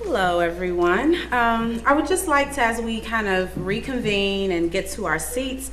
Hello, everyone. I would just like to, as we kind of reconvene and get to our seats,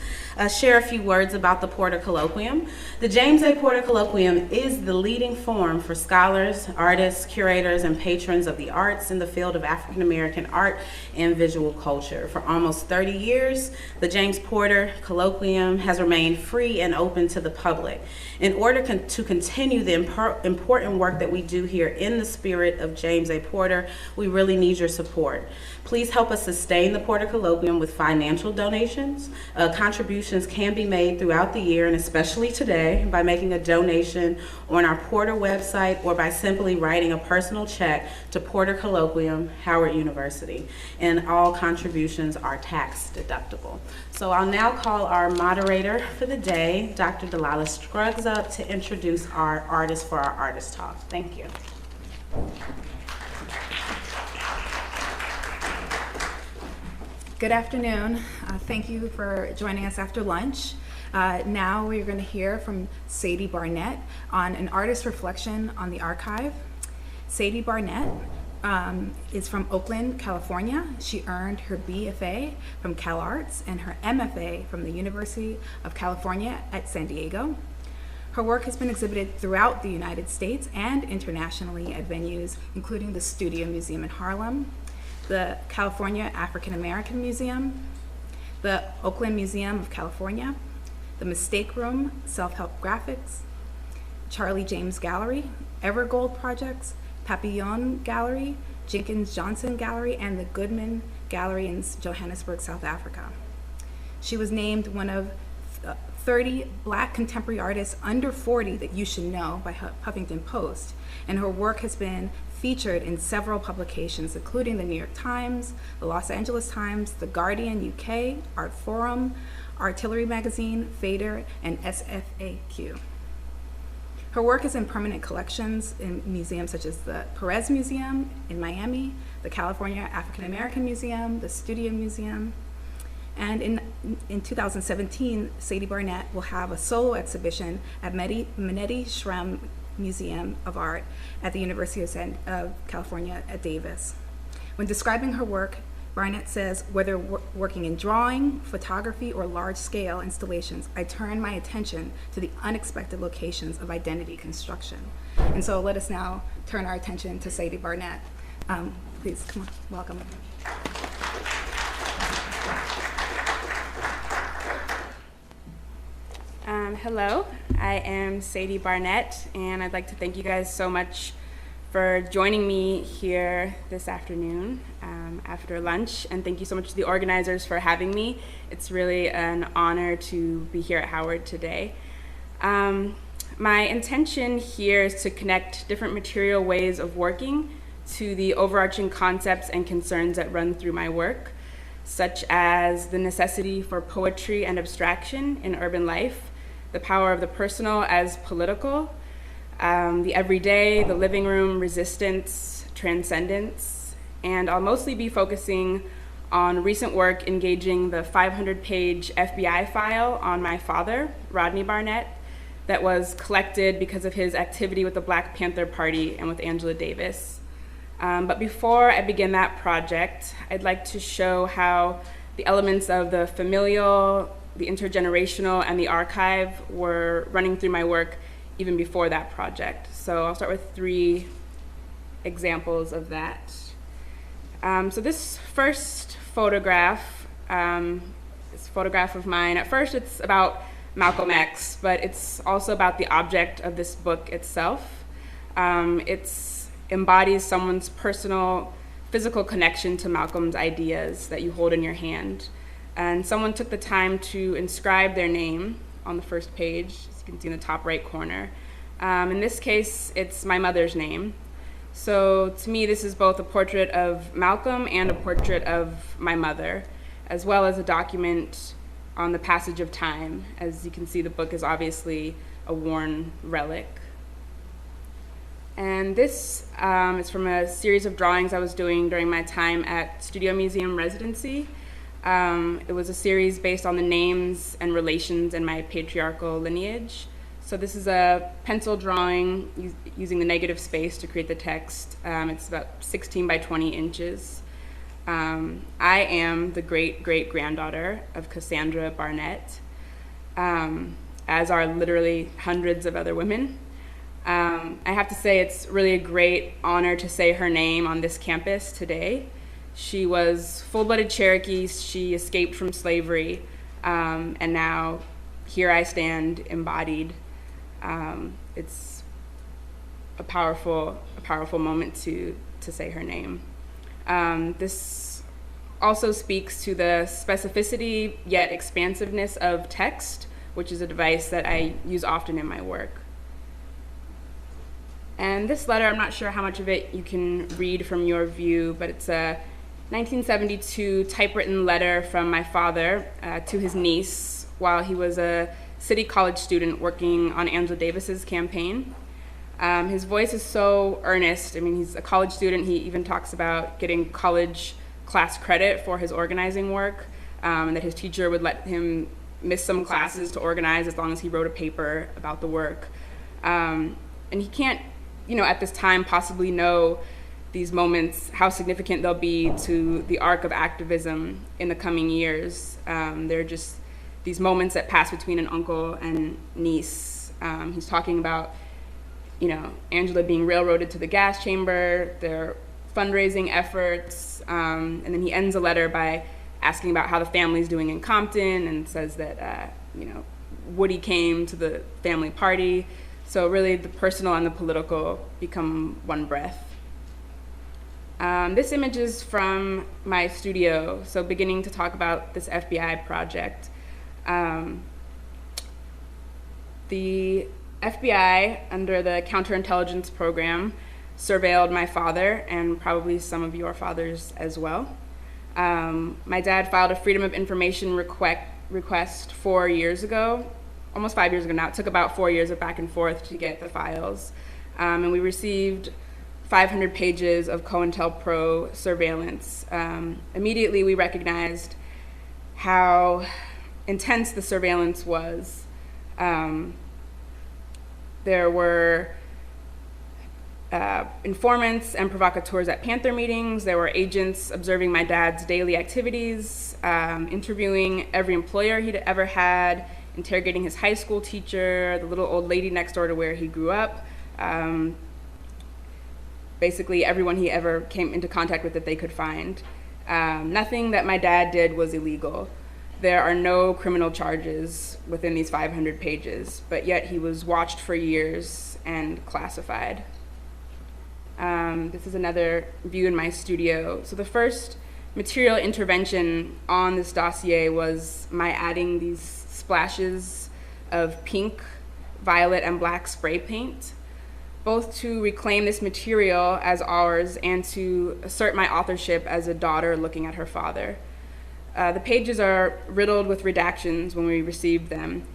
share a few words about the Porter Colloquium. The James A. Porter Colloquium is the leading forum for scholars, artists, curators, and patrons of the arts in the field of African American art and visual culture. For almost 30 years, the James Porter Colloquium has remained free and open to the public. In order to continue the important work that we do here in the spirit of James A. Porter, we really need your support. Please help us sustain the Porter Colloquium with financial donations. Contributions can be made throughout the year, and especially today, by making a donation on our Porter website or by simply writing a personal check to Porter Colloquium, Howard University. And all contributions are tax deductible. So I'll now call our moderator for the day, Dr. Delilah Scruggs, up to introduce our artist for our artist talk. Thank you. Good afternoon. Thank you for joining us after lunch. Now we're going to hear from Sadie Barnette on an artist's reflection on the archive. Sadie Barnette is from Oakland, California. She earned her BFA from CalArts and her MFA from the University of California at San Diego. Her work has been exhibited throughout the United States and internationally at venues including the Studio Museum in Harlem, the California African American Museum, the Oakland Museum of California, the Mistake Room, Self-Help Graphics, Charlie James Gallery, Evergold Projects, Papillon Gallery, Jenkins Johnson Gallery, and the Goodman Gallery in Johannesburg, South Africa. She was named one of 30 Black contemporary artists under 40 that you should know by Huffington Post, and her work has been featured in several publications, including the New York Times, the Los Angeles Times, the Guardian UK, Art Forum, Artillery Magazine, Fader, and SFAQ. Her work is in permanent collections in museums such as the Perez Museum in Miami, the California African American Museum, the Studio Museum, and in 2017, Sadie Barnette will have a solo exhibition at Manetti Shrem Museum of Art at the University of California at Davis. When describing her work, Barnette says, whether working in drawing, photography, or large-scale installations, I turn my attention to the unexpected locations of identity construction. And so let us now turn our attention to Sadie Barnette. Please, come on, welcome. Hello, I am Sadie Barnette, and I'd like to thank you guys so much for joining me here this afternoon after lunch, and thank you so much to the organizers for having me. It's really an honor to be here at Howard today. My intention here is to connect different material ways of working to the overarching concepts and concerns that run through my work, such as the necessity for poetry and abstraction in urban life, the power of the personal as political, the everyday, the living room, resistance, transcendence, and I'll mostly be focusing on recent work engaging the 500-page FBI file on my father, Rodney Barnette, that was collected because of his activity with the Black Panther Party and with Angela Davis. But before I begin that project, I'd like to show how the elements of the familial, the intergenerational, and the archive were running through my work even before that project. So I'll start with 3 examples of that. So this first photograph is a photograph of mine. At first it's about Malcolm X, but it's also about the object of this book itself. It embodies someone's personal, physical connection to Malcolm's ideas that you hold in your hand. And someone took the time to inscribe their name on the first page, as you can see in the top right corner. In this case, it's my mother's name. So to me, this is both a portrait of Malcolm and a portrait of my mother, as well as a document on the passage of time. As you can see, the book is obviously a worn relic. And this is from a series of drawings I was doing during my time at Studio Museum residency. It was a series based on the names and relations in my patriarchal lineage. So this is a pencil drawing using the negative space to create the text. It's about 16 by 20 inches. I am the great-great-granddaughter of Cassandra Barnette, as are literally hundreds of other women. I have to say it's really a great honor to say her name on this campus today. She was full-blooded Cherokee. She escaped from slavery, and now here I stand embodied. It's a powerful moment to say her name. This also speaks to the specificity yet expansiveness of text, which is a device that I use often in my work. And this letter, I'm not sure how much of it you can read from your view, but it's a 1972 typewritten letter from my father to his niece while he was a City College student working on Angela Davis's campaign. His voice is so earnest. I mean, he's a college student. He even talks about getting college class credit for his organizing work, and that his teacher would let him miss some classes to organize as long as he wrote a paper about the work. And he can't, at this time possibly know these moments, how significant they'll be to the arc of activism in the coming years. They're just these moments that pass between an uncle and niece. He's talking about, Angela being railroaded to the gas chamber, their fundraising efforts, and then he ends a letter by asking about how the family's doing in Compton and says that, Woody came to the family party. So really the personal and the political become one breath. This image is from my studio, so beginning to talk about this FBI project. The FBI, under the counterintelligence program, surveilled my father and probably some of your fathers as well. My dad filed a Freedom of Information request 4 years ago, almost 5 years ago now. It took about 4 years of back and forth to get the files. And we received 500 pages of COINTELPRO surveillance. Immediately we recognized how intense the surveillance was. There were informants and provocateurs at Panther meetings. There were agents observing my dad's daily activities, interviewing every employer he'd ever had, interrogating his high school teacher, the little old lady next door to where he grew up, basically everyone he ever came into contact with that they could find. Nothing that my dad did was illegal. There are no criminal charges within these 500 pages, but yet he was watched for years and classified. This is another view in my studio. So the first material intervention on this dossier was my adding these splashes of pink, violet, and black spray paint, both to reclaim this material as ours and to assert my authorship as a daughter looking at her father. The pages are riddled with redactions when we received them,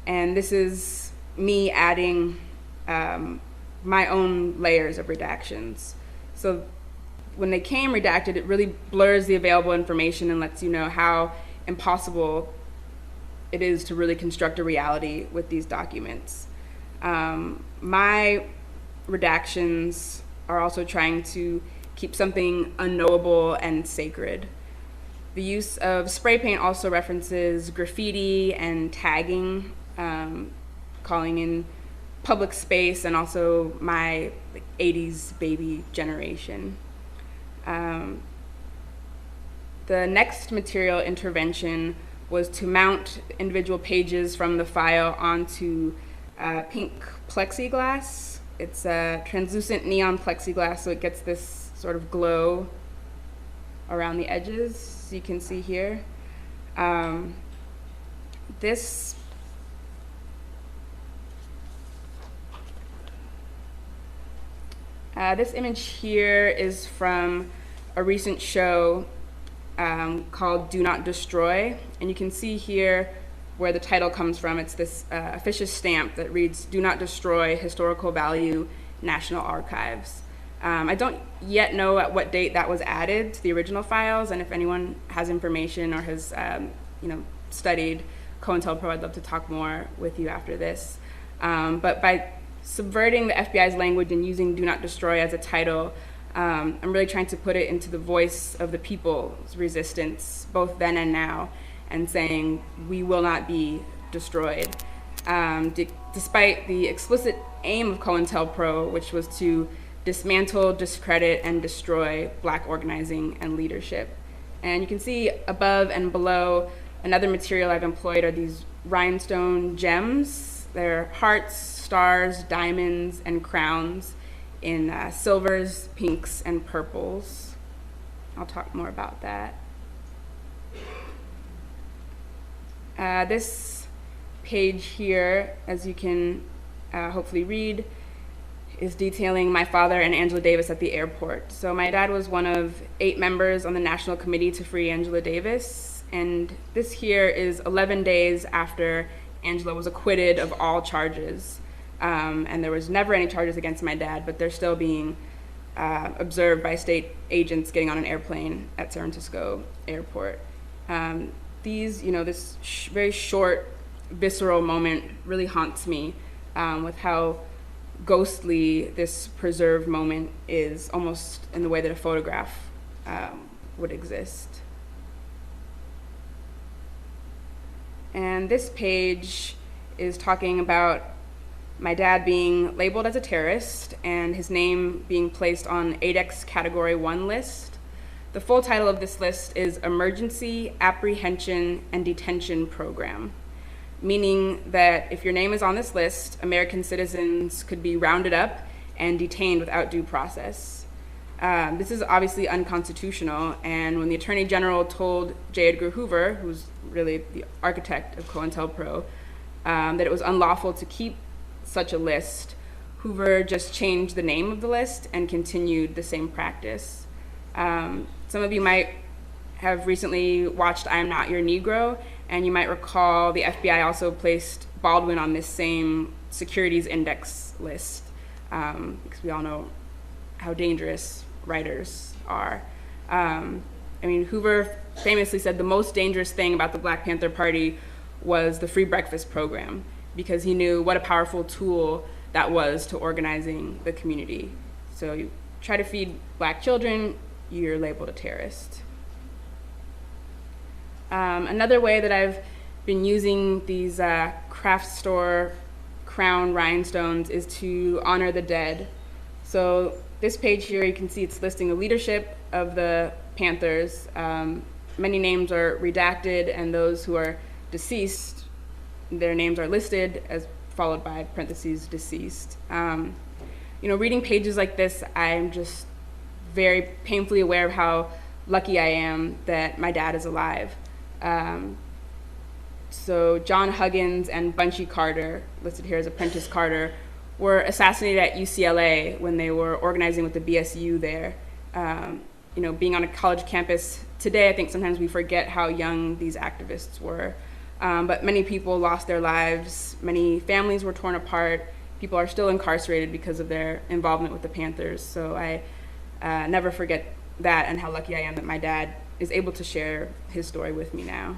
and this is me adding my own layers of redactions. So when they came redacted, it really blurs the available information and lets you know how impossible it is to really construct a reality with these documents. My redactions are also trying to keep something unknowable and sacred. The use of spray paint also references graffiti and tagging, calling in public space and also my 80s baby generation. The next material intervention was to mount individual pages from the file onto pink plexiglass. It's a translucent neon plexiglass, so it gets this sort of glow around the edges, so you can see here. This image here is from a recent show called Do Not Destroy, and you can see here where the title comes from. It's this officious stamp that reads, "Do Not Destroy, Historical Value, National Archives." I don't yet know at what date that was added to the original files, and if anyone has information or has studied COINTELPRO, I'd love to talk more with you after this. But by subverting the FBI's language and using "do not destroy" as a title, I'm really trying to put it into the voice of the people's resistance, both then and now, and saying we will not be destroyed. Despite the explicit aim of COINTELPRO, which was to dismantle, discredit, and destroy Black organizing and leadership. And you can see above and below, another material I've employed are these rhinestone gems. They're hearts, stars, diamonds, and crowns in silvers, pinks, and purples. I'll talk more about that. This page here, as you can hopefully read, is detailing my father and Angela Davis at the airport. So my dad was one of 8 members on the National Committee to Free Angela Davis, and this here is 11 days after Angela was acquitted of all charges. And there was never any charges against my dad, but they're still being observed by state agents getting on an airplane at San Francisco airport. This very short, visceral moment really haunts me with how ghostly this preserved moment is, almost in the way that a photograph would exist. And this page is talking about my dad being labeled as a terrorist and his name being placed on ADEX Category 1 list. The full title of this list is Emergency Apprehension and Detention Program, meaning that if your name is on this list, American citizens could be rounded up and detained without due process. This is obviously unconstitutional, and when the Attorney General told J. Edgar Hoover, who's really the architect of COINTELPRO, that it was unlawful to keep such a list, Hoover just changed the name of the list and continued the same practice. Some of you might have recently watched I Am Not Your Negro, and you might recall the FBI also placed Baldwin on this same securities index list, because we all know how dangerous writers are. Hoover famously said the most dangerous thing about the Black Panther Party was the free breakfast program, because he knew what a powerful tool that was to organizing the community. So you try to feed Black children, you're labeled a terrorist. Another way that I've been using these craft store crown rhinestones is to honor the dead. So this page here, you can see it's listing the leadership of the Panthers. Many names are redacted, and those who are deceased, their names are listed as followed by parentheses deceased. Reading pages like this, I'm just very painfully aware of how lucky I am that my dad is alive. So John Huggins and Bunchy Carter, listed here as Apprentice Carter, were assassinated at UCLA when they were organizing with the BSU there. Being on a college campus today, I think sometimes we forget how young these activists were. But many people lost their lives, many families were torn apart, people are still incarcerated because of their involvement with the Panthers. So I never forget that, and how lucky I am that my dad is able to share his story with me now.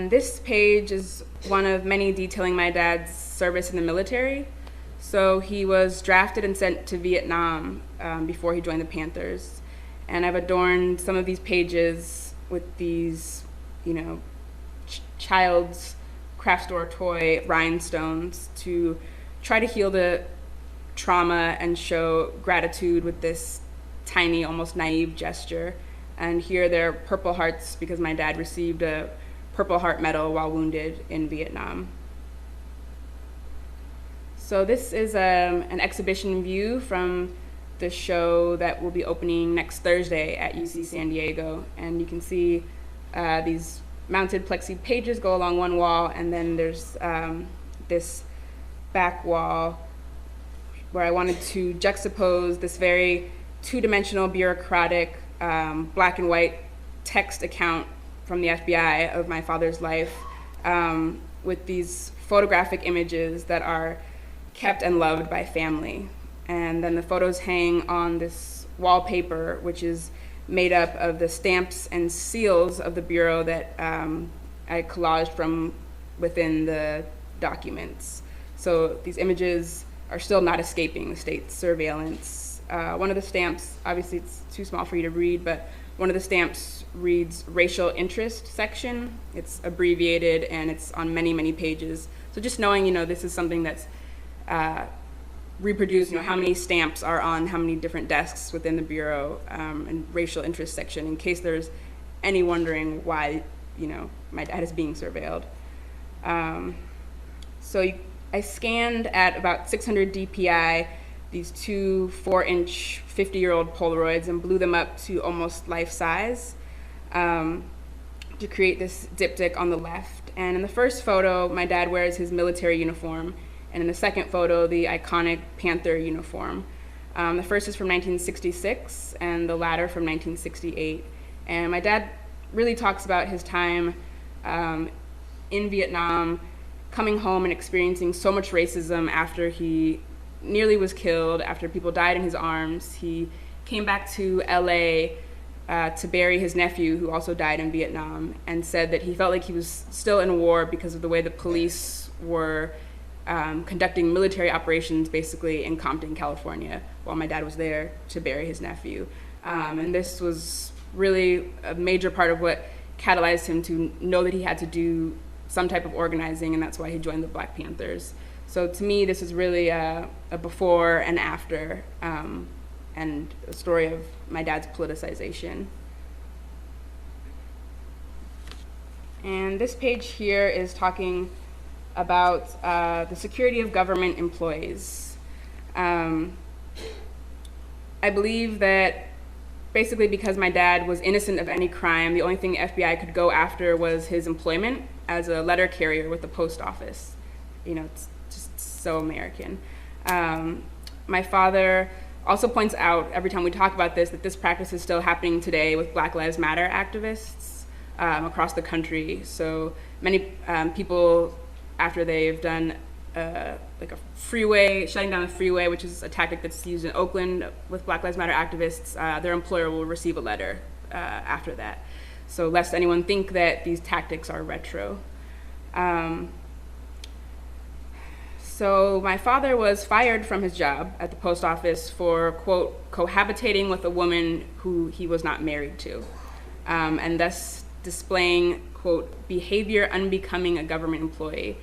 This page is one of many detailing my dad's service in the military. So he was drafted and sent to Vietnam before he joined the Panthers. And I've adorned some of these pages with these, child's craft store toy rhinestones to try to heal the trauma and show gratitude with this tiny, almost naive gesture. And here they're Purple Hearts because my dad received a Purple Heart Medal while wounded in Vietnam. So this is an exhibition view from the show that will be opening next Thursday at UC San Diego. And you can see these mounted plexi pages go along one wall, and then there's this back wall where I wanted to juxtapose this very two-dimensional, bureaucratic, black and white text account from the FBI of my father's life with these photographic images that are kept and loved by family. And then the photos hang on this wallpaper, which is made up of the stamps and seals of the Bureau that I collaged from within the documents. So these images are still not escaping the state's surveillance. One of the stamps, obviously it's too small for you to read, but one of the stamps reads racial interest section. It's abbreviated and it's on many, many pages. So just knowing, this is something that's reproduced, how many stamps are on how many different desks within the Bureau and racial interest section, in case there's any wondering why, my dad is being surveilled. I scanned at about 600 DPI these two 4-inch 50-year-old Polaroids and blew them up to almost life size to create this diptych on the left. And in the first photo, my dad wears his military uniform, and in the second photo, the iconic Panther uniform. The first is from 1966, and the latter from 1968. And my dad really talks about his time in Vietnam, coming home and experiencing so much racism after he nearly was killed, after people died in his arms. He came back to LA to bury his nephew, who also died in Vietnam, and said that he felt like he was still in war because of the way the police were conducting military operations basically in Compton, California, while my dad was there to bury his nephew. And this was really a major part of what catalyzed him to know that he had to do some type of organizing, and that's why he joined the Black Panthers. So to me, this is really a before and after, and a story of my dad's politicization. And this page here is talking about the security of government employees. I believe that basically because my dad was innocent of any crime, the only thing the FBI could go after was his employment as a letter carrier with the post office. It's just so American. My father also points out every time we talk about this that this practice is still happening today with Black Lives Matter activists across the country. So many people, after they've done like a freeway, shutting down a freeway, which is a tactic that's used in Oakland with Black Lives Matter activists, their employer will receive a letter after that. So lest anyone think that these tactics are retro. So my father was fired from his job at the post office for, quote, cohabitating with a woman who he was not married to, and thus displaying, quote, behavior unbecoming a government employee.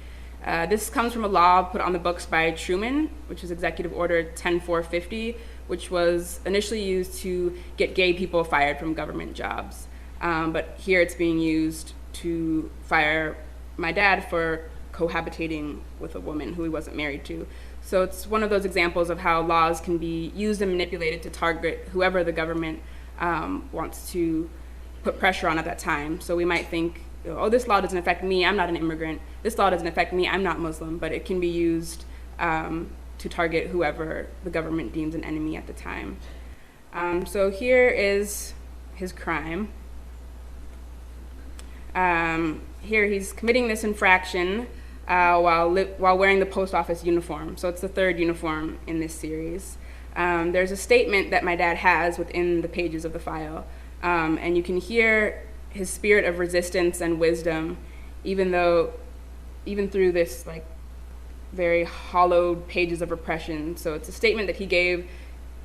This comes from a law put on the books by Truman, which is Executive Order 10450, which was initially used to get gay people fired from government jobs. But here it's being used to fire my dad for cohabitating with a woman who he wasn't married to. So it's one of those examples of how laws can be used and manipulated to target whoever the government wants to put pressure on at that time. So we might think, oh, this law doesn't affect me, I'm not an immigrant. This law doesn't affect me, I'm not Muslim. But it can be used to target whoever the government deems an enemy at the time. So here is his crime. Here he's committing this infraction while wearing the post office uniform. So it's the third uniform in this series. There's a statement that my dad has within the pages of the file, and you can hear his spirit of resistance and wisdom, even through this like very hollowed pages of repression. So it's a statement that he gave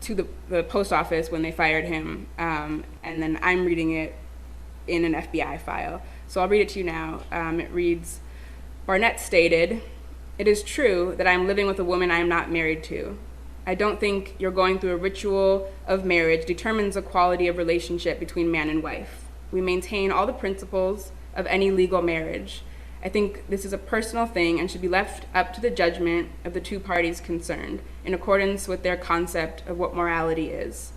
to the post office when they fired him, and then I'm reading it in an FBI file. So I'll read it to you now. It reads, Barnette stated, "It is true that I am living with a woman I am not married to. I don't think your going through a ritual of marriage determines the quality of relationship between man and wife. We maintain all the principles of any legal marriage. I think this is a personal thing and should be left up to the judgment of the two parties concerned, in accordance with their concept of what morality is.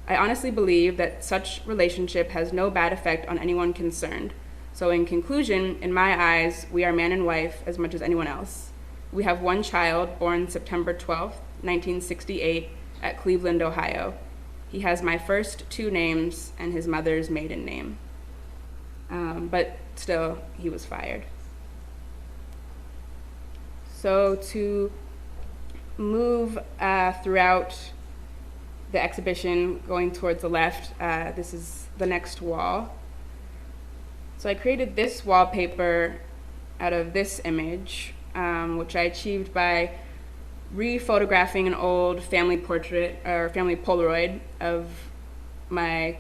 I honestly believe that such relationship has no bad effect on anyone concerned. So in conclusion, in my eyes, we are man and wife as much as anyone else. We have one child born September 12th, 1968 at Cleveland, Ohio. He has my first two names and his mother's maiden name." But still, he was fired. So to move throughout the exhibition, going towards the left, this is the next wall. So I created this wallpaper out of this image, which I achieved by re-photographing an old family portrait or family Polaroid of my,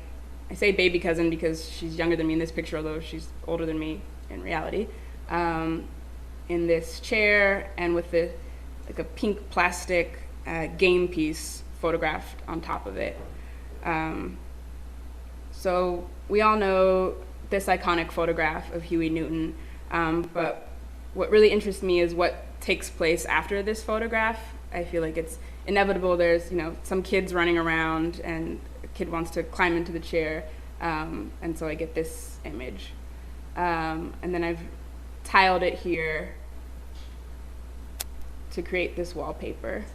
I say baby cousin because she's younger than me in this picture, although she's older than me in reality, in this chair and with like a pink plastic game piece photographed on top of it. So we all know this iconic photograph of Huey Newton, but what really interests me is what takes place after this photograph. I feel like it's inevitable. There's, some kids running around and a kid wants to climb into the chair, and so I get this image. And then I've tiled it here to create this wallpaper.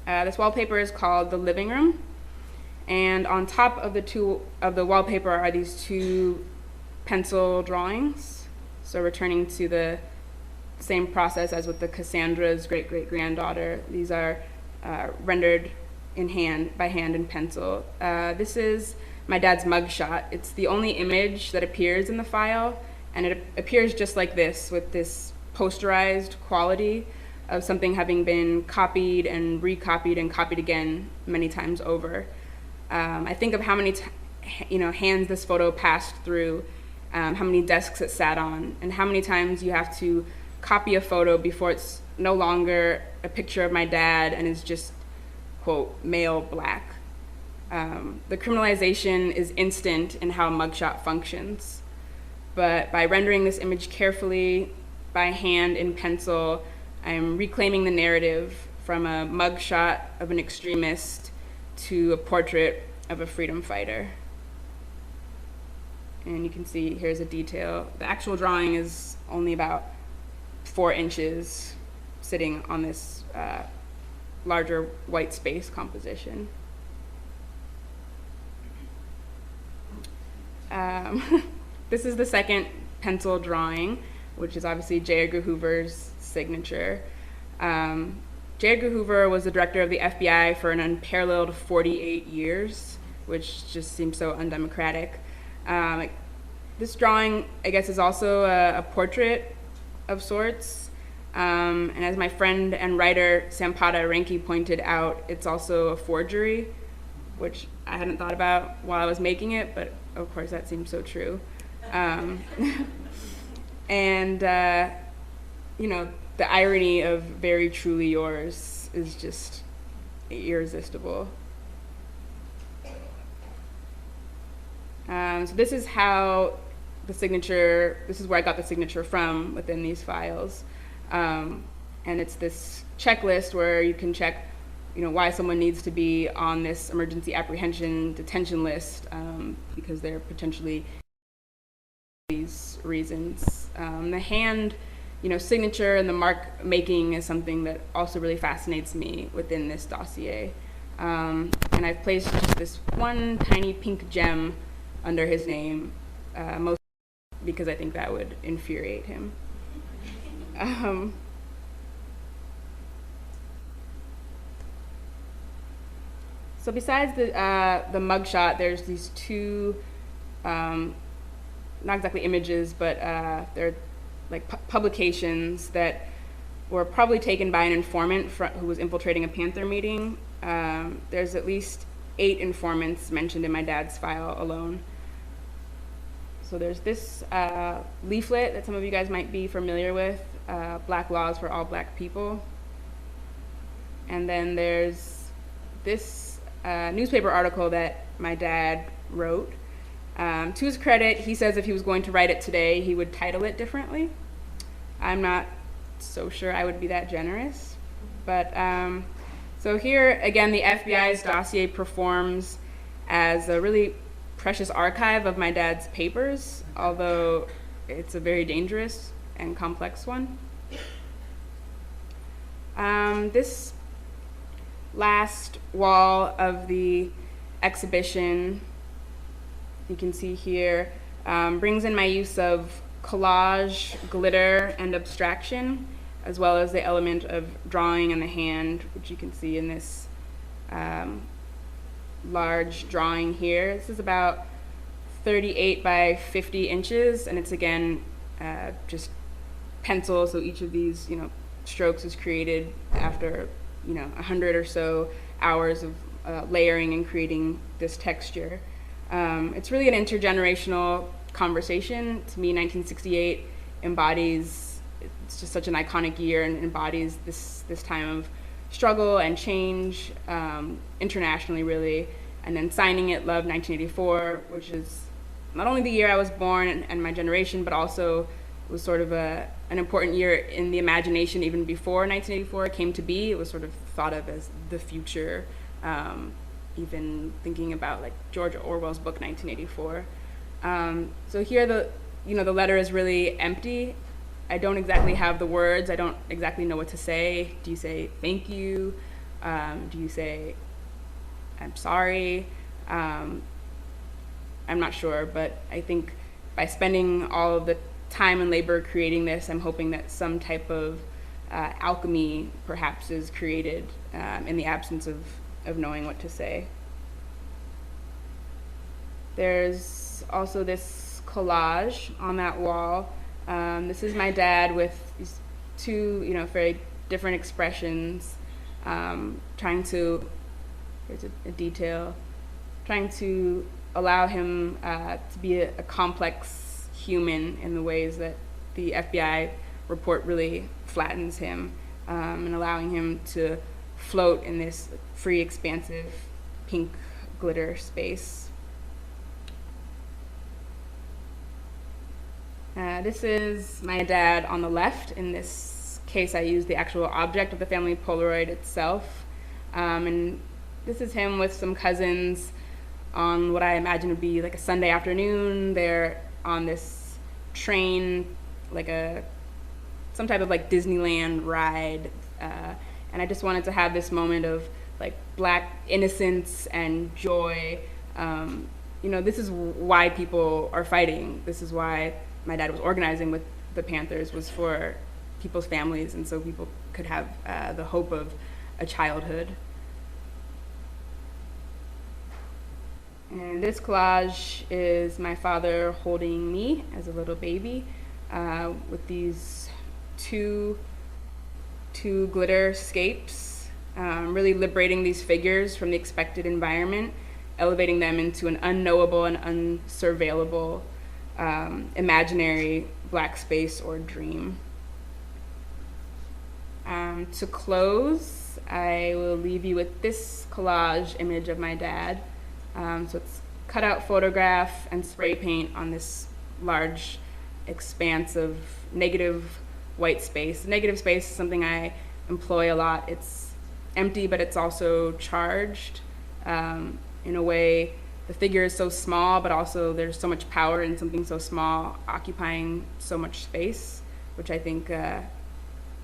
This wallpaper is called the living room, and on top of the wallpaper are these two pencil drawings. So returning to the same process as with the Cassandra's great-great-granddaughter, these are rendered by hand in pencil. This is my dad's mugshot. It's the only image that appears in the file, and it appears just like this, with this posterized quality of something having been copied and recopied and copied again many times over. I think of how many hands this photo passed through, how many desks it sat on, and how many times you have to copy a photo before it's no longer a picture of my dad and is just, quote, male black. The criminalization is instant in how a mugshot functions, but by rendering this image carefully by hand in pencil, I am reclaiming the narrative from a mugshot of an extremist to a portrait of a freedom fighter. And you can see here's a detail. The actual drawing is only about 4 inches sitting on this larger white space composition. This is the second pencil drawing, which is obviously J. Edgar Hoover's signature. J. Edgar Hoover was the director of the FBI for an unparalleled 48 years, which just seems so undemocratic. This drawing, I guess, is also a portrait of sorts. And as my friend and writer Sampada Renki pointed out, it's also a forgery, which I hadn't thought about while I was making it, but of course that seems so true. And the irony of very truly yours is just irresistible. So this is how this is where I got the signature from within these files. And it's this checklist where you can check, why someone needs to be on this emergency apprehension detention list, because they're potentially these reasons. The hand, signature and the mark making is something that also really fascinates me within this dossier. And I've placed just this one tiny pink gem under his name, mostly because I think that would infuriate him. So besides the mugshot, there's these two, not exactly images, but they're like publications that were probably taken by an informant who was infiltrating a Panther meeting. There's at least 8 informants mentioned in my dad's file alone. So there's this leaflet that some of you guys might be familiar with, Black Laws for All Black People. And then there's this newspaper article that my dad wrote. To his credit, he says if he was going to write it today, he would title it differently. I'm not so sure I would be that generous. But so here, again, the FBI's dossier performs as a really precious archive of my dad's papers, although it's a very dangerous and complex one. This last wall of the exhibition, you can see here, brings in my use of collage, glitter, and abstraction, as well as the element of drawing in the hand, which you can see in this large drawing here. This is about 38 by 50 inches, and it's again just pencil. So each of these, strokes is created after 100 or so hours of layering and creating this texture. It's really an intergenerational conversation. To me, 1968 embodies, it's just such an iconic year and embodies this time of struggle and change internationally, really. And then Signing It, Love, 1984, which is not only the year I was born and my generation, but also was sort of an important year in the imagination even before 1984 came to be. It was sort of thought of as the future, even thinking about like George Orwell's book, 1984. So here the letter is really empty. I don't exactly have the words. I don't exactly know what to say. Do you say thank you? Do you say I'm sorry? I'm not sure, but I think by spending all of the time and labor creating this, I'm hoping that some type of alchemy perhaps is created in the absence of knowing what to say. There's also this collage on that wall. This is my dad with these two, very different expressions, trying to, here's a detail, trying to allow him to be a complex human in the ways that the FBI report really flattens him, and allowing him to float in this free, expansive, pink glitter space. This is my dad on the left. In this case, I used the actual object of the family Polaroid itself. And this is him with some cousins on what I imagine would be like a Sunday afternoon. They're on this train, like some type of like Disneyland ride. And I just wanted to have this moment of like Black innocence and joy. This is why people are fighting. This is why my dad was organizing with the Panthers, was for people's families, and so people could have the hope of a childhood. And this collage is my father holding me as a little baby with these two glitter scapes, really liberating these figures from the expected environment, elevating them into an unknowable and unsurveillable imaginary Black space or dream. To close, I will leave you with this collage image of my dad. So it's cutout photograph and spray paint on this large expanse of negative white space. Negative space is something I employ a lot. It's empty, but it's also charged in a way. The figure is so small, but also there's so much power in something so small occupying so much space, which I think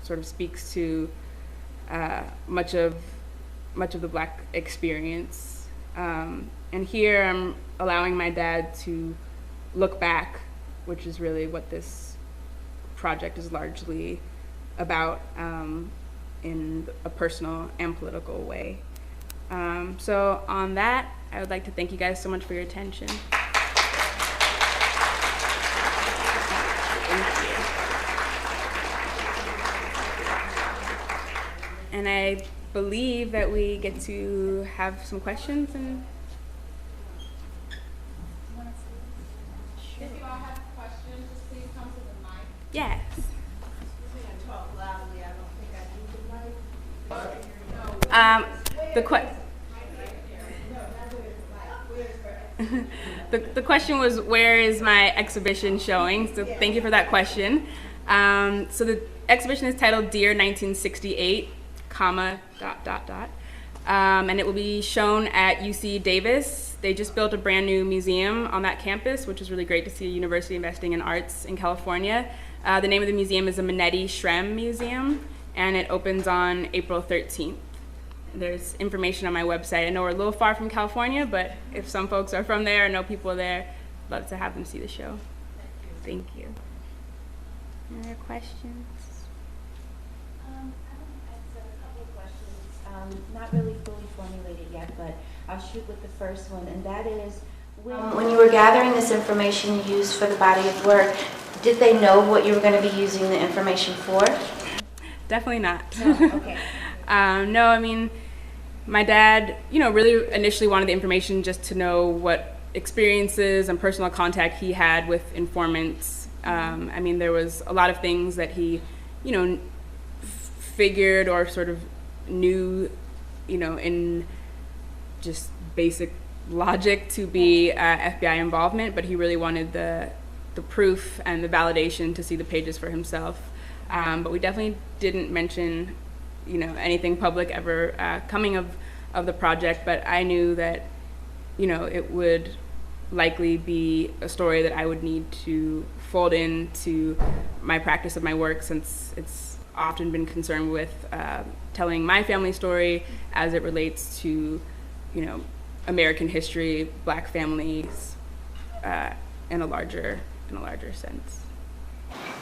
sort of speaks to much of the Black experience. And here I'm allowing my dad to look back, which is really what this project is largely about, in a personal and political way. So on that, I would like to thank you guys so much for your attention. Thank you. And I believe that we get to have some questions. And If you all have questions, just please come to the mic. yes. Talk loudly. I don't think I need the mic. The question was, where is my exhibition showing? So thank you for that question. So the exhibition is titled Dear 1968, comma, ... And it will be shown at UC Davis. They just built a brand new museum on that campus, which is really great to see a university investing in arts in California. The name of the museum is the Minetti Shrem Museum, and it opens on April 13th. There's information on my website. I know we're a little far from California, but if some folks are from there or know people there, I'd love to have them see the show. Thank you. Any other questions? I have a couple of questions, not really fully formulated yet, but I'll shoot with the first one, and that is, when you were gathering this information you used for the body of work, did they know what you were going to be using the information for? Definitely not. No, okay. No, I mean, my dad, really initially wanted the information just to know what experiences and personal contact he had with informants. I mean, there was a lot of things that he, figured or sort of knew, in just basic logic to be FBI involvement, but he really wanted the proof and the validation to see the pages for himself. But we definitely didn't mention, anything public ever coming of the project, but I knew that, it would likely be a story that I would need to fold into my practice of my work, since it's often been concerned with telling my family story as it relates to, American history, Black families, in a larger sense.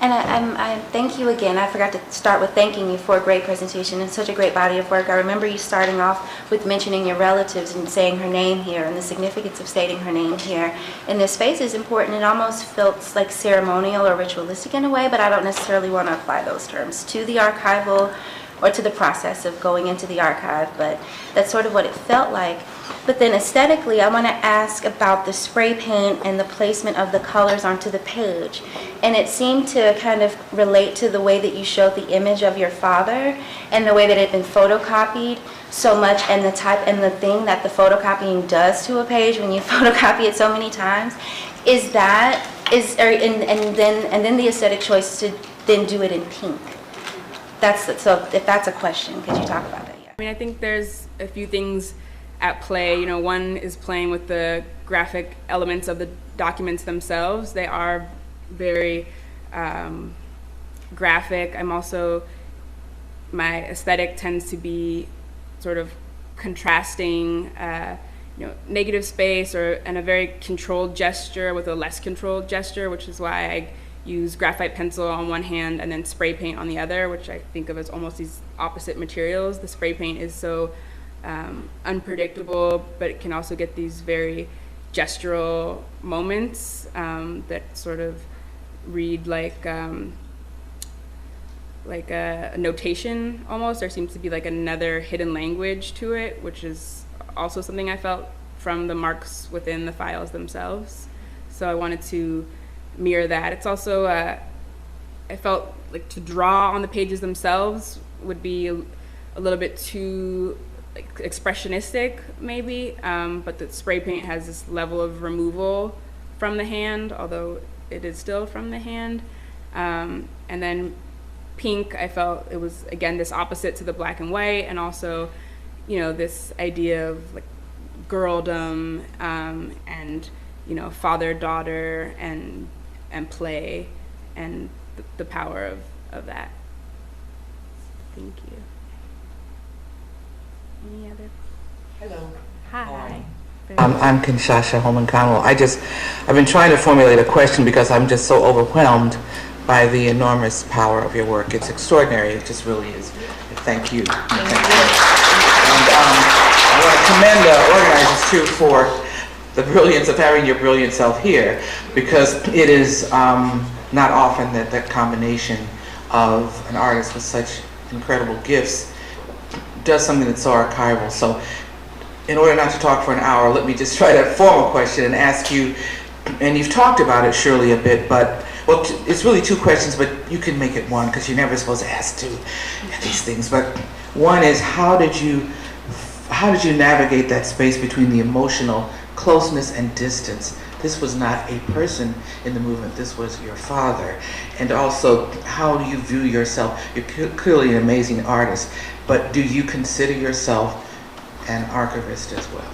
And I thank you again. I forgot to start with thanking you for a great presentation and such a great body of work. I remember you starting off with mentioning your relatives and saying her name here, and the significance of stating her name here in this space is important. It almost felt like ceremonial or ritualistic in a way, but I don't necessarily want to apply those terms to the archival or to the process of going into the archive, but that's sort of what it felt like. But then aesthetically, I want to ask about the spray paint and the placement of the colors onto the page. And it seemed to kind of relate to the way that you showed the image of your father and the way that it had been photocopied so much, and the type and the thing that the photocopying does to a page when you photocopy it so many times. And then the aesthetic choice to then do it in pink. So if that's a question, could you talk about that? Yeah. I mean, I think there's a few things at play. One is playing with the graphic elements of the documents themselves. They are very graphic. My aesthetic tends to be sort of contrasting, negative space and a very controlled gesture with a less controlled gesture, which is why I use graphite pencil on one hand and then spray paint on the other, which I think of as almost these opposite materials. The spray paint is so unpredictable, but it can also get these very gestural moments that sort of read like a notation almost. There seems to be like another hidden language to it, which is also something I felt from the marks within the files themselves. So I wanted to mirror that. It's also, I felt like to draw on the pages themselves would be a little bit too expressionistic maybe, but the spray paint has this level of removal from the hand, although it is still from the hand. And then pink, I felt it was again this opposite to the black and white, and also this idea of like girldom and father-daughter and play and the power of that. Thank you. Any other? Hello. Hi. I'm Kinshasa Holman Connell. I've been trying to formulate a question because I'm just so overwhelmed by the enormous power of your work. It's extraordinary. It just really is. Thank you. Thank you. And I want to commend the organizers too for the brilliance of having your brilliant self here, because it is not often that that combination of an artist with such incredible gifts does something that's so archival. So in order not to talk for an hour, let me just try that formal question and ask you, and you've talked about it surely a bit, but well, it's really two questions, but you can make it one because you're never supposed to ask two these things. But one is, how did you navigate that space between the emotional closeness and distance? This was not a person in the movement, this was your father. And also, how do you view yourself? You're clearly an amazing artist, but do you consider yourself an archivist as well?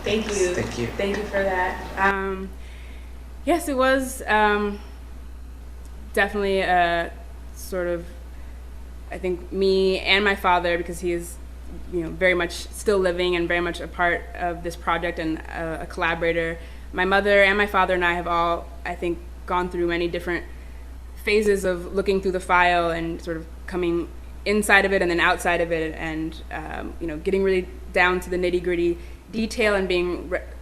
Thank you. Thank you. Thank you for that. Yes, it was definitely a sort of, I think, me and my father, because he is very much still living and very much a part of this project and a collaborator. My mother and my father and I have all, I think, gone through many different phases of looking through the file and sort of coming inside of it and then outside of it, and getting really down to the nitty-gritty detail and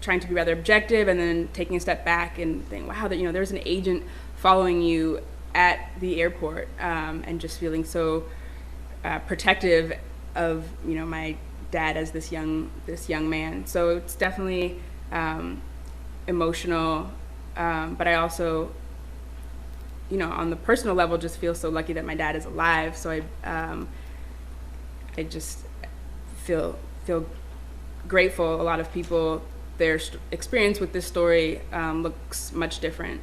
trying to be rather objective, and then taking a step back and think, wow, that there's an agent following you at the airport, and just feeling so protective of my dad as this young man. So it's definitely emotional, but I also, on the personal level, just feel so lucky that my dad is alive. So I just feel grateful. A lot of people, their experience with this story looks much different.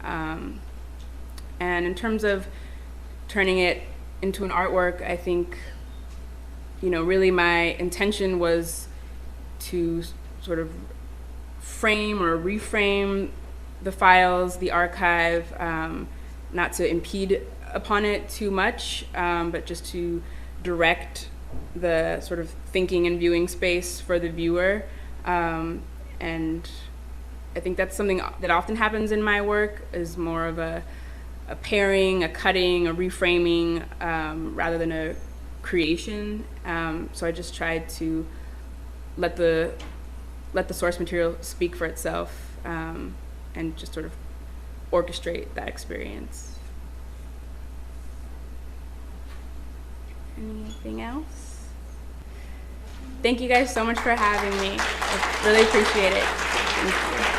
And in terms of turning it into an artwork, I think, really my intention was to sort of frame or reframe the files, the archive, not to impede upon it too much, but just to direct the sort of thinking and viewing space for the viewer. And I think that's something that often happens in my work, is more of a pairing, a cutting, a reframing, rather than a creation. So I just tried to let the source material speak for itself, and just sort of orchestrate that experience. Anything else? Thank you guys so much for having me. I really appreciate it. Thank you.